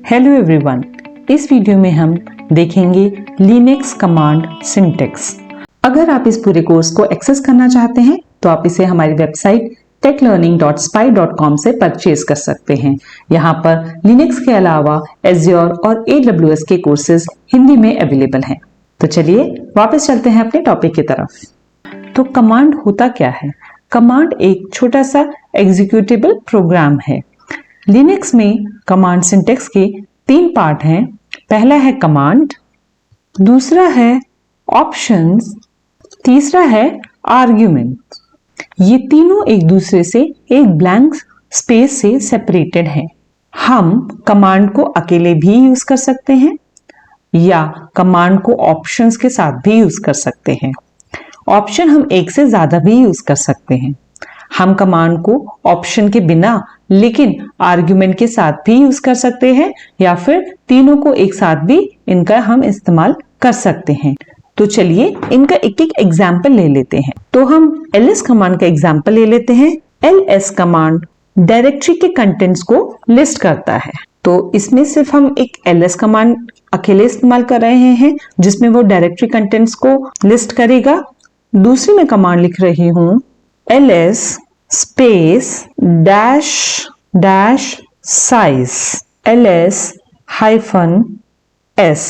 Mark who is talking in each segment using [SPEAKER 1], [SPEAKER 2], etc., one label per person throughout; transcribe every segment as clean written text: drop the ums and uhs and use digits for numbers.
[SPEAKER 1] Hello everyone, इस video में हम देखेंगे लिनक्स कमांड सिंटैक्स। अगर आप इस पूरे कोर्स को एक्सेस करना चाहते हैं तो आप इसे हमारी वेबसाइट techlearning.spy.com से परचेज कर सकते हैं। यहाँ पर लिनक्स के अलावा एज्योर और AWS के कोर्सेज हिंदी में अवेलेबल हैं। तो चलिए वापस चलते हैं अपने टॉपिक की तरफ। तो कमांड होता क्या है? कमांड एक छोटा सा एग्जीक्यूटेबल प्रोग्राम है। लिनक्स में कमांड सिंटैक्स के 3 पार्ट हैं। पहला है कमांड, दूसरा है ऑप्शंस, तीसरा है आर्ग्यूमेंट। ये तीनों एक दूसरे से एक ब्लैंक स्पेस से सेपरेटेड हैं। हम कमांड को अकेले भी यूज कर सकते हैं या कमांड को ऑप्शंस के साथ भी यूज कर सकते हैं। ऑप्शन हम एक से ज्यादा भी यूज कर सकते हैं। हम कमांड को ऑप्शन के बिना लेकिन आर्ग्यूमेंट के साथ भी यूज कर सकते हैं या फिर तीनों को एक साथ भी इनका हम इस्तेमाल कर सकते हैं। तो चलिए इनका एक एक एग्जाम्पल ले लेते हैं। तो हम ls कमांड का एग्जाम्पल ले लेते हैं। ls कमांड डायरेक्टरी के कंटेंट्स को लिस्ट करता है। तो इसमें सिर्फ हम एक ls कमांड अकेले इस्तेमाल कर रहे हैं जिसमें वो डायरेक्टरी कंटेंट्स को लिस्ट करेगा। दूसरी मैं कमांड लिख रही हूं ls space dash dash size ls hyphen s।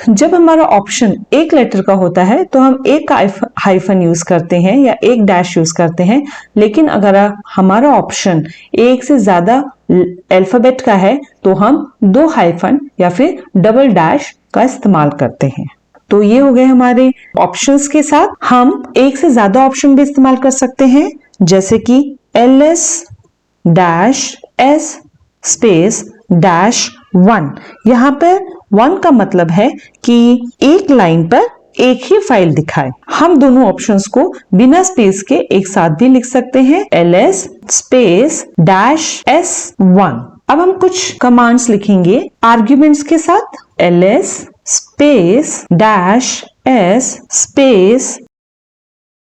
[SPEAKER 1] जब हमारा ऑप्शन एक लेटर का होता है तो हम एक हाइफन यूज करते हैं या एक डैश यूज करते हैं, लेकिन अगर हमारा ऑप्शन एक से ज्यादा अल्फाबेट का है तो हम 2 हाइफन या फिर डबल डैश का इस्तेमाल करते हैं। तो ये हो गए हमारे ऑप्शंस के साथ। हम एक से ज्यादा ऑप्शन भी इस्तेमाल कर सकते हैं, जैसे कि ls dash s space dash 1। यहाँ पर 1 का मतलब है कि एक लाइन पर एक ही फाइल दिखाए। हम दोनों ऑप्शंस को बिना स्पेस के एक साथ भी लिख सकते हैं, ls स्पेस डैश s1। अब हम कुछ कमांड्स लिखेंगे आर्ग्यूमेंट्स के साथ। ls space dash s space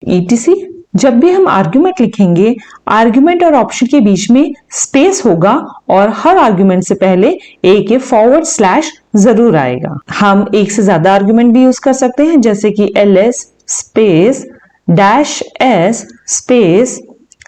[SPEAKER 1] etc। जब भी हम आर्ग्यूमेंट लिखेंगे, आर्ग्यूमेंट और ऑप्शन के बीच में स्पेस होगा और हर आर्ग्यूमेंट से पहले एक फॉरवर्ड स्लैश जरूर आएगा। हम एक से ज्यादा आर्ग्यूमेंट भी यूज कर सकते हैं, जैसे कि ls space dash s space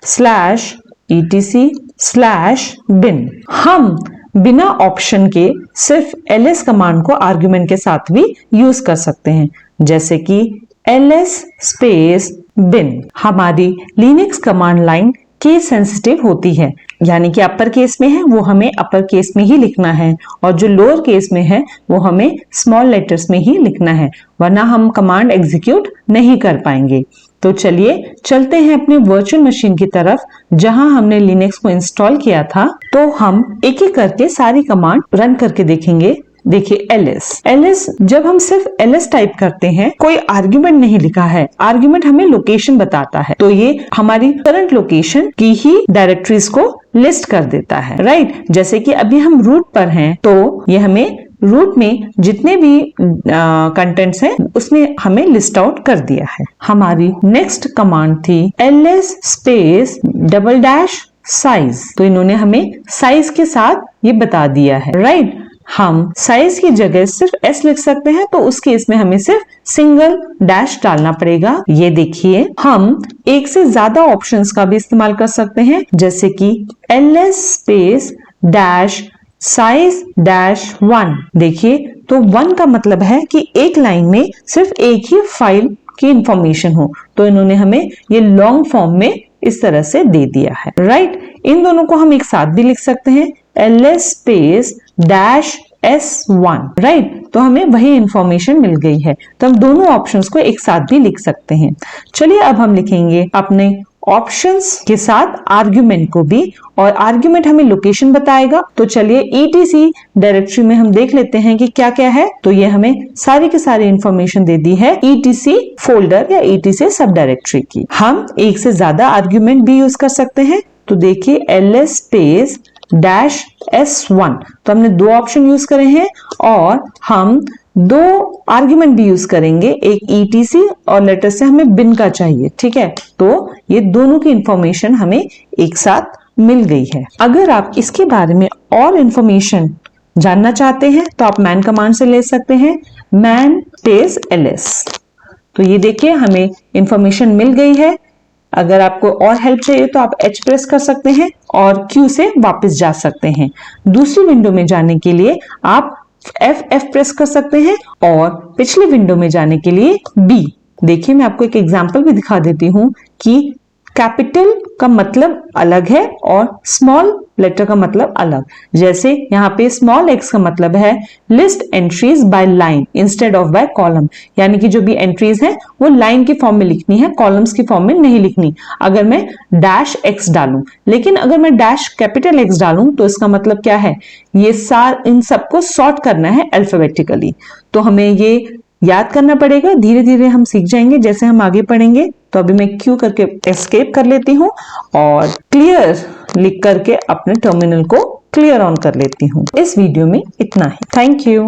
[SPEAKER 1] slash etc slash bin। हम बिना ऑप्शन के सिर्फ ls कमांड को आर्ग्यूमेंट के साथ भी यूज कर सकते हैं, जैसे कि ls स्पेस bin। हमारी Linux command line case sensitive होती है, यानी कि अपर केस में है वो हमें अपर केस में ही लिखना है और जो लोअर केस में है वो हमें स्मॉल लेटर्स में ही लिखना है, वरना हम कमांड एग्जीक्यूट नहीं कर पाएंगे। तो चलिए चलते हैं अपने वर्चुअल मशीन की तरफ जहां हमने लिनक्स को इंस्टॉल किया था। तो हम एक एक करके सारी कमांड रन करके देखेंगे। देखिए ls जब हम सिर्फ ls टाइप करते हैं, कोई आर्ग्यूमेंट नहीं लिखा है, आर्ग्यूमेंट हमें लोकेशन बताता है, तो ये हमारी करंट लोकेशन की ही डायरेक्टरीज को लिस्ट कर देता है, राइट। जैसे कि अभी हम रूट पर हैं तो ये हमें रूट में जितने भी कंटेंट्स हैं उसने हमें लिस्ट आउट कर दिया है। हमारी नेक्स्ट कमांड थी ls space double dash size. तो इन्होंने हमें साइज के साथ ये बता दिया है, राइट। हम साइज की जगह सिर्फ s लिख सकते हैं, तो उस केस में हमें सिर्फ सिंगल डैश डालना पड़ेगा। ये देखिए हम एक से ज्यादा ऑप्शंस का भी इस्तेमाल कर सकते हैं, जैसे कि ls space dash size dash 1। देखिए तो 1 का मतलब है कि एक लाइन में सिर्फ एक ही फाइल की इंफॉर्मेशन हो, तो इन्होंने हमें ये लॉन्ग फॉर्म में इस तरह से दे दिया है, राइट। इन दोनों को हम एक साथ भी लिख सकते हैं, ls space dash s1, right. तो हमें वही इंफॉर्मेशन मिल गई है, तो हम दोनों ऑप्शंस को एक साथ भी लिख सकते हैं। चलिए अब हम लिखेंगे अपने ऑप्शंस के साथ आर्ग्यूमेंट को भी, और आर्ग्यूमेंट हमें लोकेशन बताएगा। तो चलिए etc डायरेक्टरी में हम देख लेते हैं कि क्या क्या है। तो ये हमें सारी की सारी इंफॉर्मेशन दे दी है etc फोल्डर या etc सब डायरेक्टरी की। हम एक से ज्यादा आर्ग्यूमेंट भी यूज कर सकते हैं। तो देखिए ls स्पेस डैश s1, तो हमने 2 ऑप्शन यूज करे हैं और हम 2 आर्ग्यूमेंट भी यूज करेंगे, एक etc और लेटर से हमें bin का चाहिए, ठीक है। तो ये दोनों की इंफॉर्मेशन हमें एक साथ मिल गई है। अगर आप इसके बारे में और इंफॉर्मेशन जानना चाहते हैं तो आप मैन कमांड से ले सकते हैं, मैन स्पेस ls। तो ये देखिए हमें इंफॉर्मेशन मिल गई है। अगर आपको और हेल्प चाहिए तो आप H प्रेस कर सकते हैं और Q से वापस जा सकते हैं। दूसरी विंडो में जाने के लिए आप F प्रेस कर सकते हैं और पिछली विंडो में जाने के लिए B। देखिए मैं आपको एक एग्जांपल भी दिखा देती हूं कि कैपिटल का मतलब अलग है और स्मॉल लेटर का मतलब अलग। जैसे यहाँ पे स्मॉल x का मतलब है list entries by line instead of by column, यानी कि जो भी एंट्रीज हैं वो लाइन के फॉर्म में लिखनी है, कॉलम्स की फॉर्म में नहीं लिखनी। अगर मैं डैश x डालूं, लेकिन अगर मैं डैश कैपिटल X डालूं तो इसका मतलब क्या है, ये इन सबको सॉर्ट करना है अल्फाबेटिकली। तो हमें ये याद करना पड़ेगा, धीरे धीरे हम सीख जाएंगे जैसे हम आगे पढ़ेंगे। तो अभी मैं Q करके एस्केप कर लेती हूँ और क्लियर लिख करके अपने टर्मिनल को क्लियर ऑन कर लेती हूँ। इस वीडियो में इतना ही। Thank you.